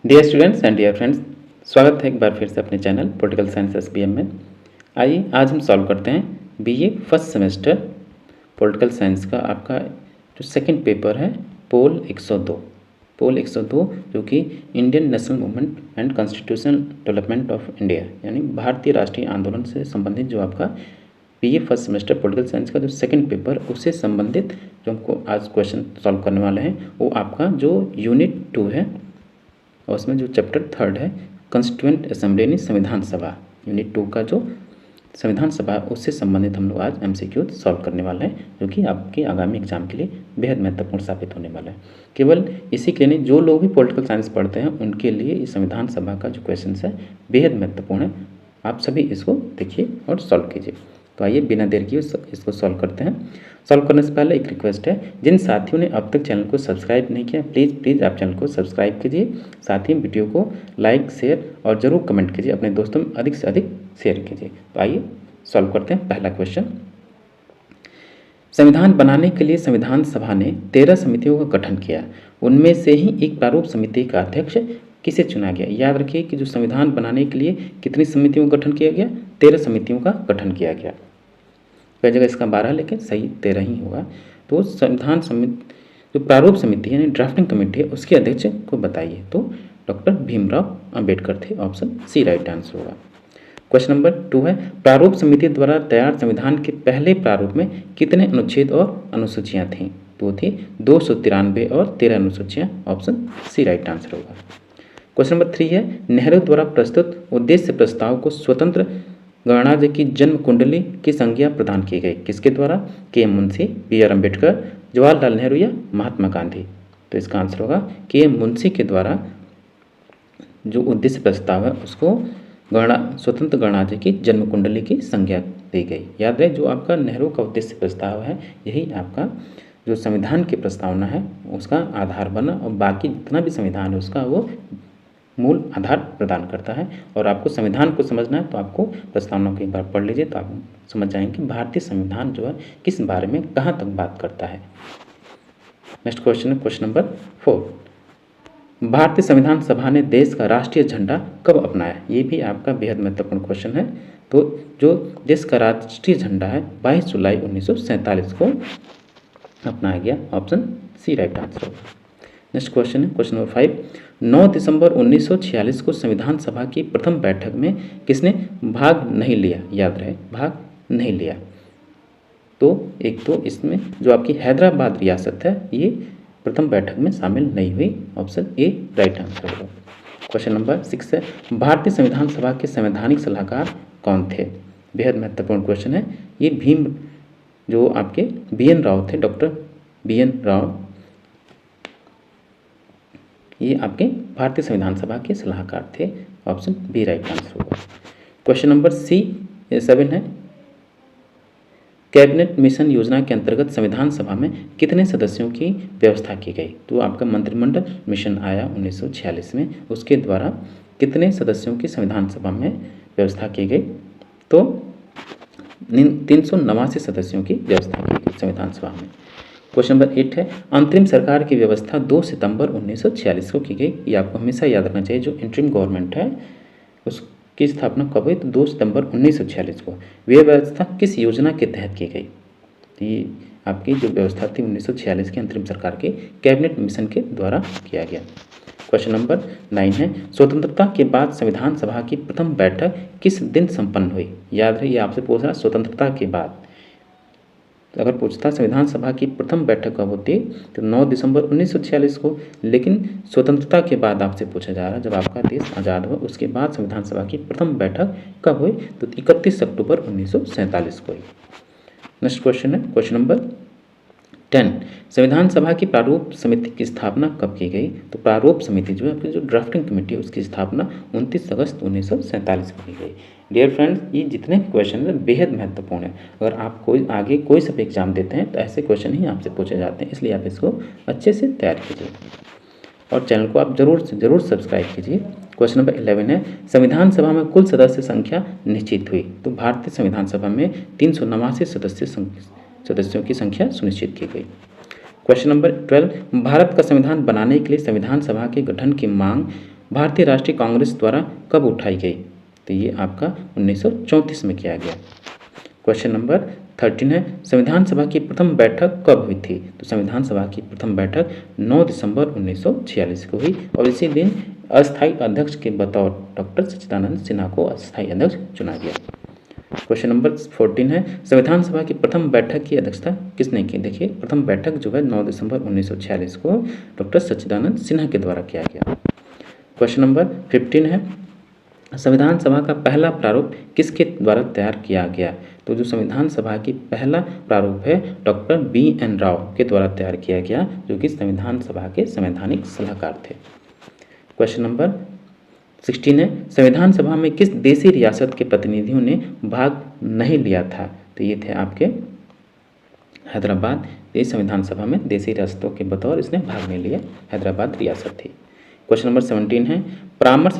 Dear students and dear friends, स्वागत है एक बार फिर से अपने चैनल पॉलिटिकल साइंस एसबीएम में। आइए आज हम सॉल्व करते हैं BA first semester political science का आपका जो सेकंड पेपर है पोल 102 जो कि Indian national movement and constitutional development of India यानी भारतीय राष्ट्रीय आंदोलन से संबंधित जो आपका BA first semester political science का जो सेकंड पेपर उससे संबंधित जो हमको आज क्वेश्चन सॉल्व करने वाले हैं वो आपका जो यूनिट 2 है और उसमें जो चैप्टर 3 है कॉन्स्टिट्यूएंट असेंबली यानी संविधान सभा, यूनिट 2 का जो संविधान सभा उससे संबंधित हम लोग आज एमसीक्यू सॉल्व करने वाले हैं जो कि आपके आगामी एग्जाम के लिए बेहद महत्वपूर्ण साबित होने वाला है। केवल इसी के लिए जो लोग भी पॉलिटिकल साइंस पढ़ते हैं उनके लिए इस संविधान सभा का जो क्वेश्चन है बेहद महत्वपूर्ण है। आप सभी इसको देखिए और सॉल्व कीजिए। तो आइए बिना देर किए इसको सॉल्व करते हैं। सॉल्व करने से पहले एक रिक्वेस्ट है, जिन साथियों ने अब तक चैनल को सब्सक्राइब नहीं किया प्लीज़ आप चैनल को सब्सक्राइब कीजिए। साथ ही वीडियो को लाइक शेयर और ज़रूर कमेंट कीजिए, अपने दोस्तों में अधिक से अधिक शेयर कीजिए। तो आइए सॉल्व करते हैं। पहला क्वेश्चन, संविधान बनाने के लिए संविधान सभा ने 13 समितियों का गठन किया। उनमें से ही एक प्रारूप समिति का अध्यक्ष किसे चुना गया? याद रखिए कि जो संविधान बनाने के लिए कितनी समितियों का गठन किया गया? 13 समितियों का गठन किया गया। कई जगह इसका 12 लेकिन सही 13 ही होगा। तो संविधान समिति जो प्रारूप समिति यानी ड्राफ्टिंग कमेटी है उसके अध्यक्ष को बताइए। तो डॉक्टर भीमराव अंबेडकर थे। ऑप्शन सी राइट आंसर होगा। क्वेश्चन नंबर 2 है, प्रारूप समिति द्वारा तैयार संविधान के पहले प्रारूप में कितने अनुच्छेद और अनुसूचियां थीं? तो थी 293 और 13 अनुसूचियां। ऑप्शन सी राइट आंसर होगा। क्वेश्चन नंबर 3 है, नेहरू द्वारा प्रस्तुत उद्देश्य प्रस्ताव को स्वतंत्र गणराज्य की जन्म कुंडली की संज्ञा प्रदान की गई। किसके द्वारा? के मुंशी, बी आर अम्बेडकर, जवाहरलाल नेहरू या महात्मा गांधी? तो इसका आंसर होगा के मुंशी के द्वारा जो उद्देश्य प्रस्ताव है उसको स्वतंत्र गणराज्य की जन्म कुंडली की संज्ञा दी गई। याद रहे जो आपका नेहरू का उद्देश्य प्रस्ताव है यही आपका जो संविधान की प्रस्तावना है उसका आधार बना और बाकी जितना भी संविधान है उसका वो मूल आधार प्रदान करता है। और आपको संविधान को समझना है तो आपको प्रस्तावना को एक बार पढ़ लीजिए तो आप समझ जाएंगे कि भारतीय संविधान जो है किस बारे में कहाँ तक बात करता है। नेक्स्ट क्वेश्चन है क्वेश्चन नंबर 4, भारतीय संविधान सभा ने देश का राष्ट्रीय झंडा कब अपनाया? ये भी आपका बेहद महत्वपूर्ण क्वेश्चन है। तो जो देश का राष्ट्रीय झंडा है 22 जुलाई 1947 को अपनाया गया। ऑप्शन सी राइट आंसर होगा। नेक्स्ट क्वेश्चन है क्वेश्चन नंबर 5, 9 दिसंबर 1946 को संविधान सभा की प्रथम बैठक में किसने भाग नहीं लिया? याद रहे भाग नहीं लिया। तो एक तो इसमें जो आपकी हैदराबाद रियासत है ये प्रथम बैठक में शामिल नहीं हुई। ऑप्शन ए राइट आंसर होगा। क्वेश्चन नंबर 6 है, भारतीय संविधान सभा के संवैधानिक सलाहकार कौन थे? बेहद महत्वपूर्ण क्वेश्चन है। ये भीम जो आपके BN राव थे, डॉक्टर BN राव, ये आपके भारतीय संविधान सभा के सलाहकार थे। ऑप्शन बी राइट आंसर होगा। क्वेश्चन नंबर 7 है, कैबिनेट मिशन योजना के अंतर्गत संविधान सभा में कितने सदस्यों की व्यवस्था की गई? तो आपका मंत्रिमंडल मिशन आया 1946 में, उसके द्वारा कितने सदस्यों की संविधान सभा में व्यवस्था की गई? तो 389 सदस्यों की व्यवस्था की गई संविधान सभा में। क्वेश्चन नंबर 8 है, अंतरिम सरकार की व्यवस्था 2 सितंबर 1946 को की गई। ये आपको हमेशा याद रखना चाहिए। जो इंटरिम गवर्नमेंट है उसकी स्थापना कब हुई? तो 2 सितंबर 1946 को। यह व्यवस्था किस योजना के तहत की गई? तो ये आपकी जो व्यवस्था थी 1946 की अंतरिम सरकार के कैबिनेट मिशन के द्वारा किया गया। क्वेश्चन नंबर 9 है, स्वतंत्रता के बाद संविधान सभा की प्रथम बैठक किस दिन संपन्न हुई? याद रहे ये आपसे पूछ रहा स्वतंत्रता के बाद। अगर पूछता संविधान सभा की प्रथम बैठक कब होती तो 9 दिसंबर 1946 को, लेकिन स्वतंत्रता के बाद आपसे पूछा जा रहा है जब आपका देश आज़ाद हुआ उसके बाद संविधान सभा की प्रथम बैठक कब हुई? तो 31 अक्टूबर 1947 को हुई। नेक्स्ट क्वेश्चन है क्वेश्चन नंबर 10, संविधान सभा की प्रारूप समिति की स्थापना कब की गई? तो प्रारूप समिति जो है आपकी जो ड्राफ्टिंग कमेटी है उसकी स्थापना 29 अगस्त 1947 को की गई। डियर फ्रेंड्स, ये जितने क्वेश्चन हैं बेहद महत्वपूर्ण है। अगर आप आगे कोई सा भी एग्जाम देते हैं तो ऐसे क्वेश्चन ही आपसे पूछे जाते हैं, इसलिए आप इसको अच्छे से तैयार कीजिए और चैनल को आप जरूर सब्सक्राइब कीजिए। क्वेश्चन नंबर 11 है, संविधान सभा में कुल सदस्य संख्या निश्चित हुई? तो भारतीय संविधान सभा में 389 सदस्यों की संख्या सुनिश्चित की गई। क्वेश्चन नंबर 12, भारत का संविधान बनाने के लिए संविधान सभा के गठन की मांग भारतीय राष्ट्रीय कांग्रेस द्वारा कब उठाई गई? तो ये आपका 1934 में किया गया। क्वेश्चन नंबर 13 है, संविधान सभा की प्रथम बैठक कब हुई थी? तो संविधान सभा की प्रथम बैठक 9 दिसंबर 1946 को हुई और इसी दिन अस्थायी अध्यक्ष के बतौर डॉक्टर सच्चिदानंद सिन्हा को अस्थायी अध्यक्ष चुना गया। क्वेश्चन नंबर 14 है, संविधान सभा की प्रथम बैठक की अध्यक्षता किसने की? देखिए, प्रथम बैठक जो है 9 दिसंबर 1946 को डॉक्टर सच्चिदानंद सिन्हा के द्वारा किया गया। क्वेश्चन नंबर 15 है, संविधान सभा का पहला प्रारूप किसके द्वारा तैयार किया गया? तो जो संविधान सभा की पहला प्रारूप है डॉक्टर BN राव के द्वारा तैयार किया गया, जो कि संविधान सभा के संवैधानिक सलाहकार थे। क्वेश्चन नंबर 16 है, संविधान सभा में किस देशी रियासत के प्रतिनिधियों ने भाग नहीं लिया था? तो ये थे आपके हैदराबाद। इस संविधान सभा में देशी रियासतों के बतौर इसने भाग नहीं लिया, हैदराबाद रियासत थी। क्वेश्चन नंबर 17 है, परामर्श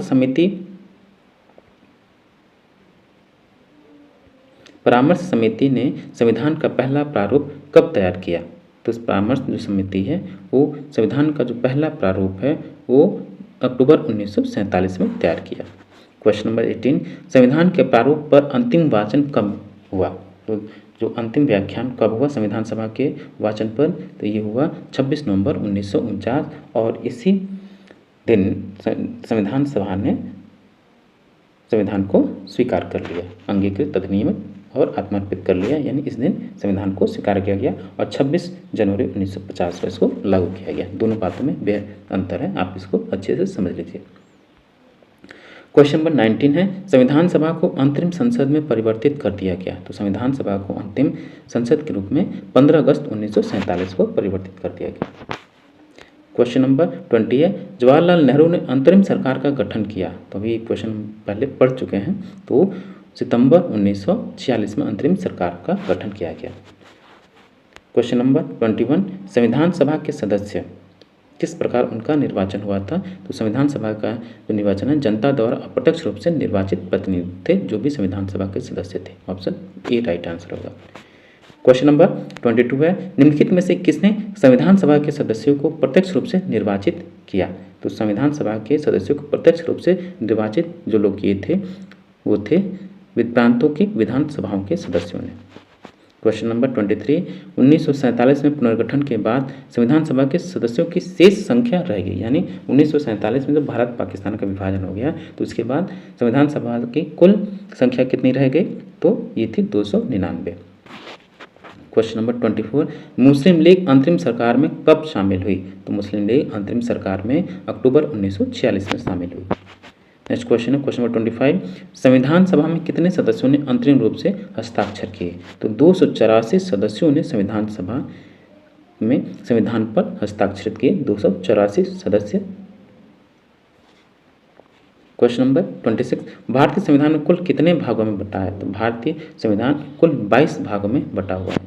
समिति ने संविधान का पहला प्रारूप कब तैयार किया? तो इस परामर्श जो समिति है वो संविधान का जो पहला प्रारूप है वो अक्टूबर 1947 में तैयार किया। क्वेश्चन नंबर 18, संविधान के प्रारूप पर अंतिम वाचन कब हुआ? तो जो अंतिम व्याख्यान कब हुआ संविधान सभा के वाचन पर? तो ये हुआ 26 नवंबर 1949 और इसी दिन संविधान सभा ने संविधान को स्वीकार कर लिया, अंगीकृत, अधिनियमित और आत्मर्पित कर लिया, यानी इस दिन संविधान को स्वीकार किया गया और 26 जनवरी 1950 को इसको लागू किया गया। दोनों बातों में बेहद अंतर है, आप इसको अच्छे से समझ लीजिए। क्वेश्चन नंबर 19 है, संविधान सभा को अंतरिम संसद में परिवर्तित कर दिया गया। तो संविधान सभा को अंतिम संसद के रूप में 15 अगस्त 1947 को परिवर्तित कर दिया गया। क्वेश्चन नंबर 20 है, जवाहरलाल नेहरू ने अंतरिम सरकार का गठन किया। तो अभी क्वेश्चन पहले पढ़ चुके हैं, तो सितंबर 1946 में अंतरिम सरकार का गठन किया गया। क्वेश्चन नंबर 21, संविधान सभा के सदस्य किस प्रकार उनका निर्वाचन हुआ था? तो संविधान सभा का जो निर्वाचन है जनता द्वारा अप्रत्यक्ष रूप से निर्वाचित प्रतिनिधि थे जो भी संविधान सभा के सदस्य थे। ऑप्शन ए राइट आंसर होगा। क्वेश्चन नंबर 22 है, निम्नलिखित में से किसने संविधान सभा के सदस्यों को प्रत्यक्ष रूप से निर्वाचित किया? तो संविधान सभा के सदस्यों को प्रत्यक्ष रूप से निर्वाचित जो लोग किए थे वो थे प्रांतों की विधान सभाओं के सदस्यों ने। क्वेश्चन नंबर 23, 1947 में पुनर्गठन के बाद संविधान सभा के सदस्यों की शेष संख्या रह गई, यानी 1947 में जब भारत पाकिस्तान का विभाजन हो गया तो उसके बाद संविधान सभा की कुल संख्या कितनी रह गई? तो ये थी 299। क्वेश्चन नंबर 24, मुस्लिम लीग अंतरिम सरकार में कब शामिल हुई? तो मुस्लिम लीग अंतरिम सरकार में अक्टूबर 1946 में शामिल हुई। नेक्स्ट क्वेश्चन है क्वेश्चन नंबर 25, संविधान सभा में कितने सदस्यों ने अंतरिम रूप से हस्ताक्षर किए? तो 284 सदस्यों ने संविधान सभा में संविधान पर हस्ताक्षरित किए, 284 सदस्य। क्वेश्चन नंबर 26, भारतीय संविधान में कुल कितने भागों में बटा है? तो भारतीय संविधान कुल 22 भागों में बटा हुआ है।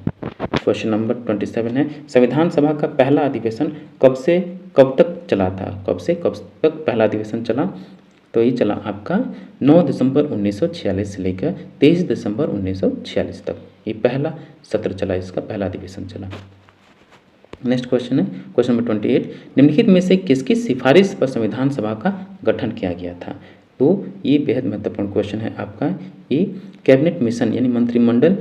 क्वेश्चन नंबर 27 है, संविधान सभा का पहला अधिवेशन कब से कब तक चला था? कब से कब तक पहला अधिवेशन चला? तो ये चला आपका 9 दिसंबर 1946 से लेकर 23 दिसंबर 1946 तक, ये पहला सत्र चला, इसका पहला अधिवेशन चला। नेक्स्ट क्वेश्चन है क्वेश्चन नंबर 28, निम्नलिखित में से किसकी सिफारिश पर संविधान सभा का गठन किया गया था? तो ये बेहद महत्वपूर्ण क्वेश्चन है आपका। ये कैबिनेट मिशन यानी मंत्रिमंडल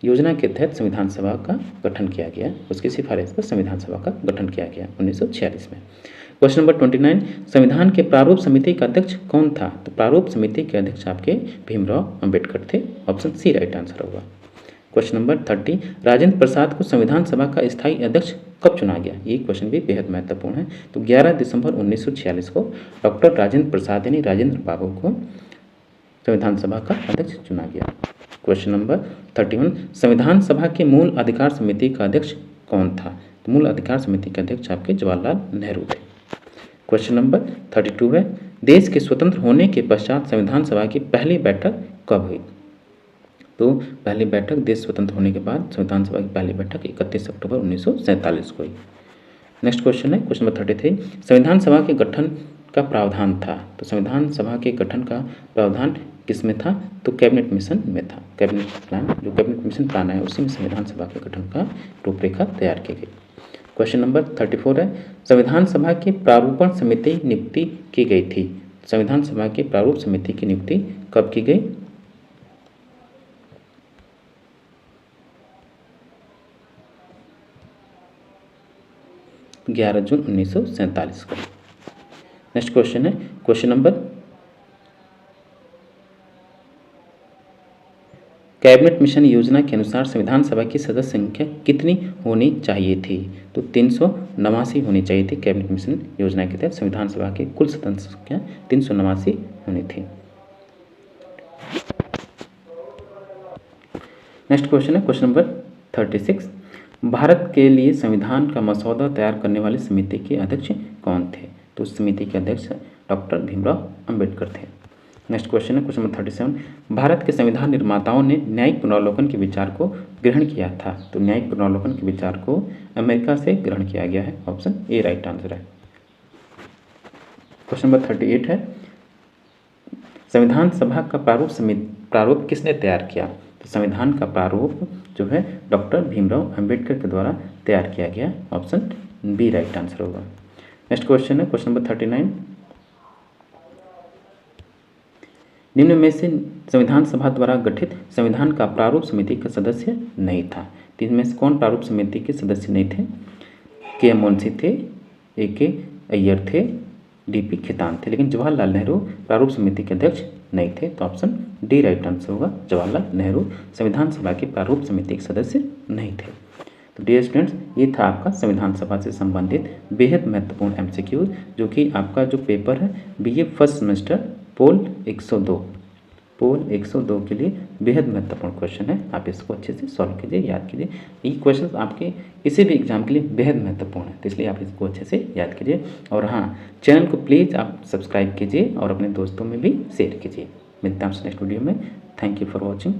योजना के तहत संविधान सभा का गठन किया गया, उसकी सिफारिश पर संविधान सभा का गठन किया गया 1946 में। क्वेश्चन नंबर 29, संविधान के प्रारूप समिति का अध्यक्ष कौन था? तो प्रारूप समिति के अध्यक्ष आपके भीमराव अंबेडकर थे। ऑप्शन सी राइट आंसर होगा। क्वेश्चन नंबर 30, राजेंद्र प्रसाद को संविधान सभा का स्थायी अध्यक्ष कब चुना गया? ये क्वेश्चन भी बेहद महत्वपूर्ण है। तो 11 दिसंबर 1946 को डॉक्टर राजेंद्र प्रसाद यानी राजेंद्र बाबू को संविधान सभा का अध्यक्ष चुना गया। क्वेश्चन नंबर 31, संविधान सभा के मूल अधिकार समिति का अध्यक्ष कौन था? तो मूल अधिकार समिति के अध्यक्ष आपके जवाहरलाल नेहरू थे। क्वेश्चन नंबर 32 है, देश के स्वतंत्र होने के पश्चात संविधान सभा की पहली बैठक कब हुई? तो पहली बैठक देश स्वतंत्र होने के बाद संविधान सभा की पहली बैठक 31 अक्टूबर 1947 को हुई। नेक्स्ट क्वेश्चन है क्वेश्चन नंबर 33, संविधान सभा के गठन का प्रावधान था। तो संविधान सभा के गठन का प्रावधान किस में था? तो कैबिनेट मिशन में था। कैबिनेट प्लान, जो कैबिनेट मिशन प्लान है उसी में संविधान सभा के गठन का रूपरेखा तैयार की गई। क्वेश्चन नंबर 34 है, संविधान सभा की प्रारूपण समिति नियुक्ति की गई थी। संविधान सभा की प्रारूप समिति की नियुक्ति कब की गई? 11 जून 1947 को। नेक्स्ट क्वेश्चन है क्वेश्चन नंबर, कैबिनेट मिशन योजना के अनुसार संविधान सभा की सदस्य संख्या कितनी होनी चाहिए थी? तो 389 होनी चाहिए थी। कैबिनेट मिशन योजना के तहत संविधान सभा की कुल सदस्य संख्या 389 होनी थी। नेक्स्ट क्वेश्चन है क्वेश्चन नंबर 36, भारत के लिए संविधान का मसौदा तैयार करने वाली समिति के अध्यक्ष कौन थे? तो उस समिति के अध्यक्ष डॉक्टर भीमराव अंबेडकर थे। नेक्स्ट क्वेश्चन है क्वेश्चन नंबर 37, भारत के संविधान निर्माताओं ने न्यायिक पुनरावलोकन के विचार को ग्रहण किया था। तो न्यायिक पुनरावलोकन के विचार को अमेरिका से ग्रहण किया गया है। ऑप्शन ए राइट आंसर है। क्वेश्चन नंबर 38 है, संविधान सभा का प्रारूप किसने तैयार किया? तो संविधान का प्रारूप जो है डॉक्टर भीमराव अंबेडकर के द्वारा तैयार किया गया। ऑप्शन बी राइट आंसर होगा। नेक्स्ट क्वेश्चन है क्वेश्चन नंबर 39, निम्न में से संविधान सभा द्वारा गठित संविधान का प्रारूप समिति का सदस्य नहीं था। तो इनमें से कौन प्रारूप समिति के सदस्य नहीं थे? के मुंशी थे, ए के अय्यर थे, डीपी खेतान थे, लेकिन जवाहरलाल नेहरू प्रारूप समिति के अध्यक्ष नहीं थे। तो ऑप्शन डी राइट आंसर होगा। जवाहरलाल नेहरू संविधान सभा के प्रारूप समिति के सदस्य नहीं थे। तो डियर स्टूडेंट्स, ये था आपका संविधान सभा से संबंधित बेहद महत्वपूर्ण एमसीक्यू, जो कि आपका जो पेपर है बीए फर्स्ट सेमेस्टर पोल 102 के लिए बेहद महत्वपूर्ण क्वेश्चन है। आप इसको अच्छे से सॉल्व कीजिए, याद कीजिए। ये क्वेश्चन आपके किसी भी एग्जाम के लिए बेहद महत्वपूर्ण है, तो इसलिए आप इसको अच्छे से याद कीजिए। और हाँ, चैनल को प्लीज़ आप सब्सक्राइब कीजिए और अपने दोस्तों में भी शेयर कीजिए। मिलते हैं आपसे नेक्स्ट वीडियो में। Thank you for watching.